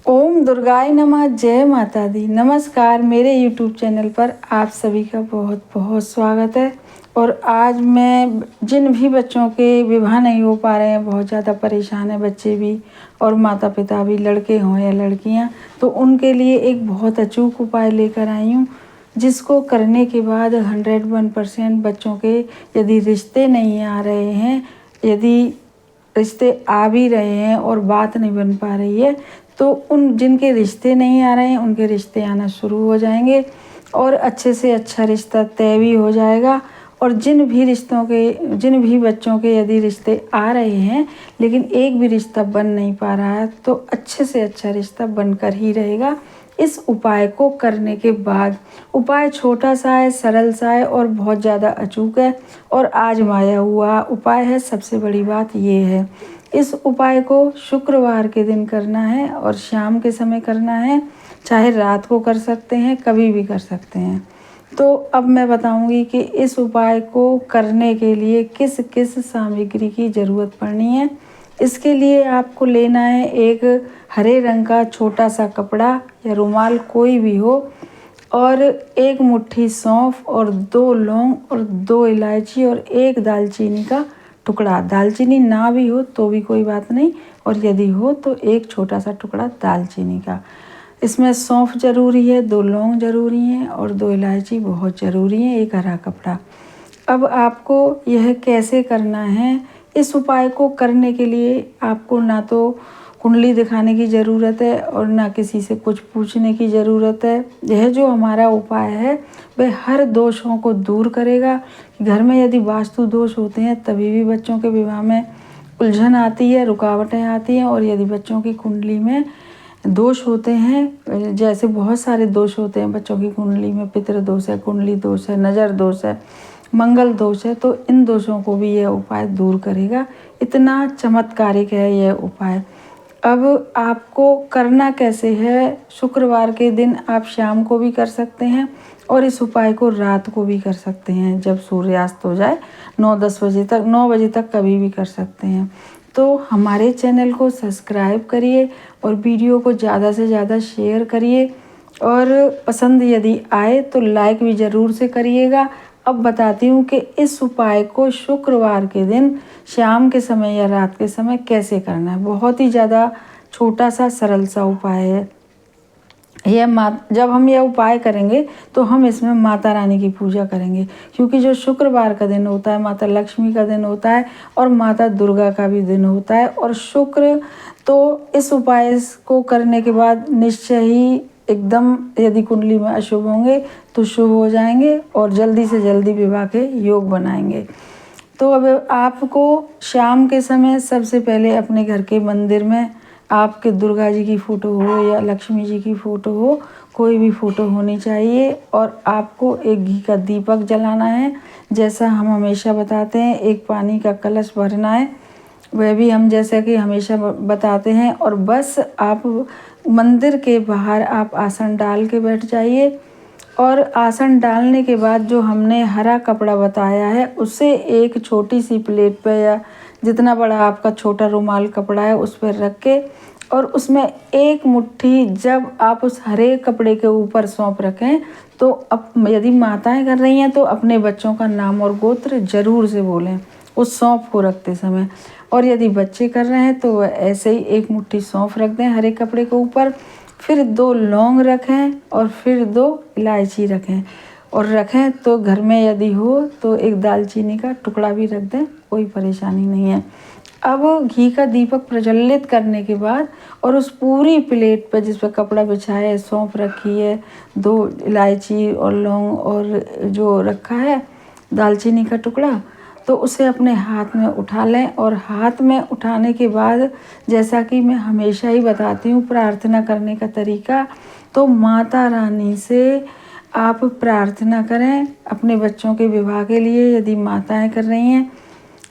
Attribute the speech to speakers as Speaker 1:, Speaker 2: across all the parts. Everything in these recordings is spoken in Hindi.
Speaker 1: ओम दुर्गाय नमः। जय माता दी। नमस्कार, मेरे YouTube चैनल पर आप सभी का बहुत बहुत स्वागत है। और आज मैं जिन भी बच्चों के विवाह नहीं हो पा रहे हैं, बहुत ज़्यादा परेशान है बच्चे भी और माता पिता भी, लड़के हों या लड़कियां, तो उनके लिए एक बहुत अचूक उपाय लेकर आई हूँ, जिसको करने के बाद 101% बच्चों के यदि रिश्ते नहीं आ रहे हैं, यदि रिश्ते आ भी रहे हैं और बात नहीं बन पा रही है, तो उन जिनके रिश्ते नहीं आ रहे हैं उनके रिश्ते आना शुरू हो जाएंगे और अच्छे से अच्छा रिश्ता तय भी हो जाएगा। और जिन भी बच्चों के यदि रिश्ते आ रहे हैं लेकिन एक भी रिश्ता बन नहीं पा रहा है, तो अच्छे से अच्छा रिश्ता बनकर ही रहेगा इस उपाय को करने के बाद। उपाय छोटा सा है, सरल सा है और बहुत ज़्यादा अचूक है और आजमाया हुआ उपाय है। सबसे बड़ी बात ये है, इस उपाय को शुक्रवार के दिन करना है और शाम के समय करना है, चाहे रात को कर सकते हैं, कभी भी कर सकते हैं। तो अब मैं बताऊंगी कि इस उपाय को करने के लिए किस किस सामग्री की ज़रूरत पड़नी है। इसके लिए आपको लेना है एक हरे रंग का छोटा सा कपड़ा या रुमाल, कोई भी हो, और एक मुट्ठी सौंफ और 2 लौंग और 2 इलायची और एक दालचीनी का टुकड़ा। दालचीनी ना भी हो तो भी कोई बात नहीं, और यदि हो तो एक छोटा सा टुकड़ा दालचीनी का। इसमें सौंफ ज़रूरी है, 2 लौंग ज़रूरी हैं और 2 इलायची बहुत ज़रूरी है, एक हरा कपड़ा। अब आपको यह कैसे करना है, इस उपाय को करने के लिए आपको ना तो कुंडली दिखाने की ज़रूरत है और ना किसी से कुछ पूछने की ज़रूरत है। यह जो हमारा उपाय है वह हर दोषों को दूर करेगा। घर में यदि वास्तु दोष होते हैं तभी भी बच्चों के विवाह में उलझन आती है, रुकावटें आती हैं। और यदि बच्चों की कुंडली में दोष होते हैं, जैसे बहुत सारे दोष होते हैं बच्चों की कुंडली में, पितृ दोष है, कुंडली दोष है, नज़र दोष है, मंगल दोष है, तो इन दोषों को भी यह उपाय दूर करेगा। इतना चमत्कारिक है यह उपाय। अब आपको करना कैसे है, शुक्रवार के दिन आप शाम को भी कर सकते हैं और इस उपाय को रात को भी कर सकते हैं, जब सूर्यास्त हो जाए 9-10 बजे तक, 9 बजे तक कभी भी कर सकते हैं। तो हमारे चैनल को सब्सक्राइब करिए और वीडियो को ज़्यादा से ज़्यादा शेयर करिए, और पसंद यदि आए तो लाइक भी ज़रूर से करिएगा। अब बताती हूँ कि इस उपाय को शुक्रवार के दिन शाम के समय या रात के समय कैसे करना है। बहुत ही ज़्यादा छोटा सा सरल सा उपाय है जब हम यह उपाय करेंगे तो हम इसमें माता रानी की पूजा करेंगे, क्योंकि जो शुक्रवार का दिन होता है माता लक्ष्मी का दिन होता है और माता दुर्गा का भी दिन होता है। और शुक्र तो इस उपाय को करने के बाद निश्चय ही एकदम, यदि कुंडली में अशुभ होंगे तो शुभ हो जाएंगे और जल्दी से जल्दी विवाह के योग बनाएंगे। तो अब आपको शाम के समय सबसे पहले अपने घर के मंदिर में आपके दुर्गा जी की फ़ोटो हो या लक्ष्मी जी की फ़ोटो हो, कोई भी फ़ोटो होनी चाहिए, और आपको एक घी का दीपक जलाना है। जैसा हम हमेशा बताते हैं, एक पानी का कलश भरना है, वह भी हम जैसा कि हमेशा बताते हैं। और बस आप मंदिर के बाहर आप आसन डाल के बैठ जाइए, और आसन डालने के बाद जो हमने हरा कपड़ा बताया है उसे एक छोटी सी प्लेट पे, या जितना बड़ा आपका छोटा रुमाल कपड़ा है उस पर रख के, और उसमें एक मुट्ठी, जब आप उस हरे कपड़े के ऊपर सौंप रखें तो अब यदि माताएं कर रही हैं तो अपने बच्चों का नाम और गोत्र ज़रूर से बोलें उस सौंफ को रखते समय। और यदि बच्चे कर रहे हैं तो ऐसे ही एक मुट्ठी सौंफ रख दें हरे कपड़े के ऊपर, फिर 2 लौंग रखें और फिर 2 इलायची रखें, और रखें तो घर में यदि हो तो एक दालचीनी का टुकड़ा भी रख दें, कोई परेशानी नहीं है। अब घी का दीपक प्रज्वलित करने के बाद और उस पूरी प्लेट पर जिस पर कपड़ा बिछाया है, सौंफ रखी है, 2 इलायची और लौंग और जो रखा है दालचीनी का टुकड़ा, तो उसे अपने हाथ में उठा लें। और हाथ में उठाने के बाद, जैसा कि मैं हमेशा ही बताती हूँ प्रार्थना करने का तरीका, तो माता रानी से आप प्रार्थना करें अपने बच्चों के विवाह के लिए। यदि माताएं कर रही हैं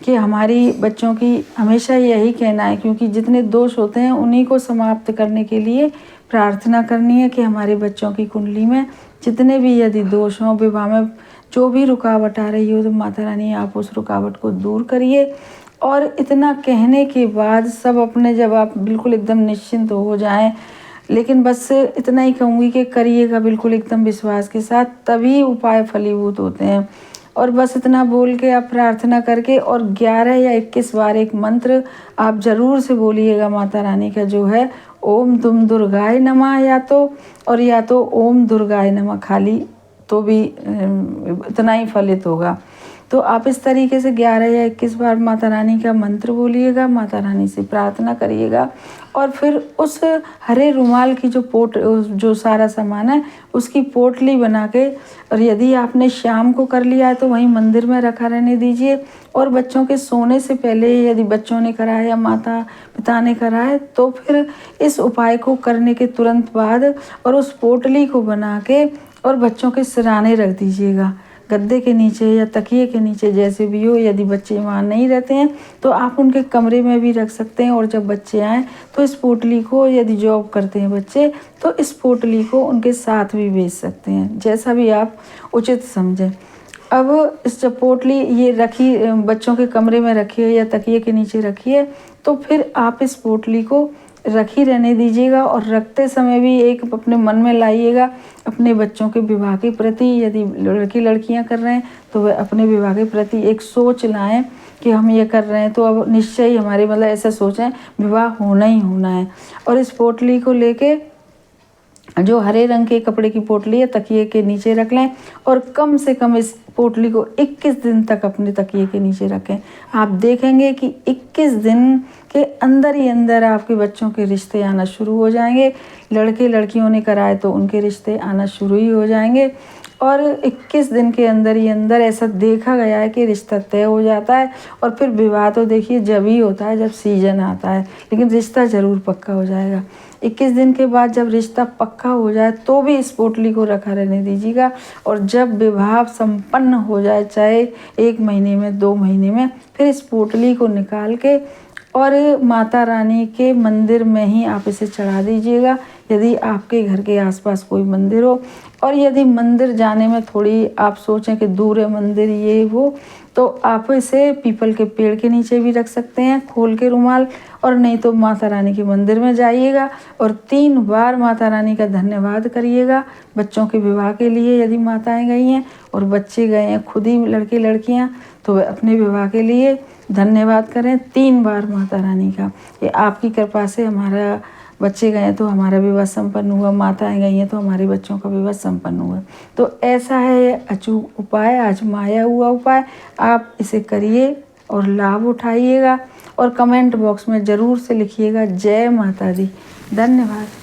Speaker 1: कि हमारी बच्चों की, हमेशा यही कहना है, क्योंकि जितने दोष होते हैं उन्हीं को समाप्त करने के लिए प्रार्थना करनी है कि हमारे बच्चों की कुंडली में जितने भी यदि दोष हों, विवाह में जो भी रुकावट आ रही हो, तो माता रानी आप उस रुकावट को दूर करिए। और इतना कहने के बाद सब अपने, जब आप बिल्कुल एकदम निश्चिंत हो जाएं, लेकिन बस इतना ही कहूँगी कि करिएगा बिल्कुल एकदम विश्वास के साथ, तभी उपाय फलीभूत होते हैं। और बस इतना बोल के आप प्रार्थना करके और 11 या 21 बार एक मंत्र आप ज़रूर से बोलिएगा माता रानी का, जो है ओम दुम दुर्गाय नमः, या तो ओम दुर्गाय नमः खाली, तो भी इतना ही फलित होगा। तो आप इस तरीके से 11 या 21 बार माता रानी का मंत्र बोलिएगा, माता रानी से प्रार्थना करिएगा, और फिर उस हरे रुमाल की जो सारा सामान है उसकी पोटली बना के, और यदि आपने शाम को कर लिया है तो वहीं मंदिर में रखा रहने दीजिए। और बच्चों के सोने से पहले यदि बच्चों ने करा है या माता पिता ने करा है तो फिर इस उपाय को करने के तुरंत बाद और उस पोटली को बना के और बच्चों के सिरहाने रख दीजिएगा, गद्दे के नीचे या तकिए के नीचे, जैसे भी हो। यदि बच्चे वहाँ नहीं रहते हैं तो आप उनके कमरे में भी रख सकते हैं, और जब बच्चे आएँ तो इस पोटली को, यदि जॉब करते हैं बच्चे तो इस पोटली को उनके साथ भी भेज सकते हैं, जैसा भी आप उचित समझें। अब इस जब पोटली ये रखी बच्चों के कमरे में रखिए या तकिए के नीचे रखिए, तो फिर आप इस पोटली को रखी रहने दीजिएगा, और रखते समय भी एक अपने मन में लाइएगा अपने बच्चों के विवाह के प्रति, यदि लड़कियां कर रहे हैं तो वह अपने विवाह के प्रति एक सोच लाएं कि हम ये कर रहे हैं तो अब निश्चय ही हमारे, मतलब ऐसा सोचें विवाह होना ही होना है। और इस पोटली को लेके, जो हरे रंग के कपड़े की पोटली है, तकिए के नीचे रख लें, और कम से कम इस पोटली को 21 दिन तक अपने तकिए के नीचे रखें। आप देखेंगे कि 21 दिन के अंदर ही अंदर आपके बच्चों के रिश्ते आना शुरू हो जाएंगे। लड़के लड़कियों ने कराए तो उनके रिश्ते आना शुरू ही हो जाएंगे, और 21 दिन के अंदर ही अंदर ऐसा देखा गया है कि रिश्ता तय हो जाता है। और फिर विवाह तो देखिए जब ही होता है जब सीजन आता है, लेकिन रिश्ता ज़रूर पक्का हो जाएगा। 21 दिन के बाद जब रिश्ता पक्का हो जाए तो भी इस पोटली को रखा रहने दीजिएगा, और जब विवाह संपन्न हो जाए, चाहे 1 महीने में 2 महीने में, फिर इस पोटली को निकाल के और माता रानी के मंदिर में ही आप इसे चढ़ा दीजिएगा, यदि आपके घर के आसपास कोई मंदिर हो। और यदि मंदिर जाने में थोड़ी आप सोचें कि दूर है मंदिर ये वो, तो आप इसे पीपल के पेड़ के नीचे भी रख सकते हैं खोल के रुमाल, और नहीं तो माता रानी के मंदिर में जाइएगा और 3 बार माता रानी का धन्यवाद करिएगा बच्चों के विवाह के लिए। यदि माताएं गई हैं और बच्चे गए हैं, खुद ही लड़के लड़कियां, तो वे अपने विवाह के लिए धन्यवाद करें 3 बार माता रानी का, ये आपकी कृपा से हमारा बच्चे गए तो हमारा विवाह संपन्न हुआ, माताएं गई हैं तो हमारे बच्चों का विवाह संपन्न हुआ। तो ऐसा है ये अचूक उपाय, आजमाया हुआ उपाय। आप इसे करिए और लाभ उठाइएगा, और कमेंट बॉक्स में ज़रूर से लिखिएगा जय माता दी। धन्यवाद।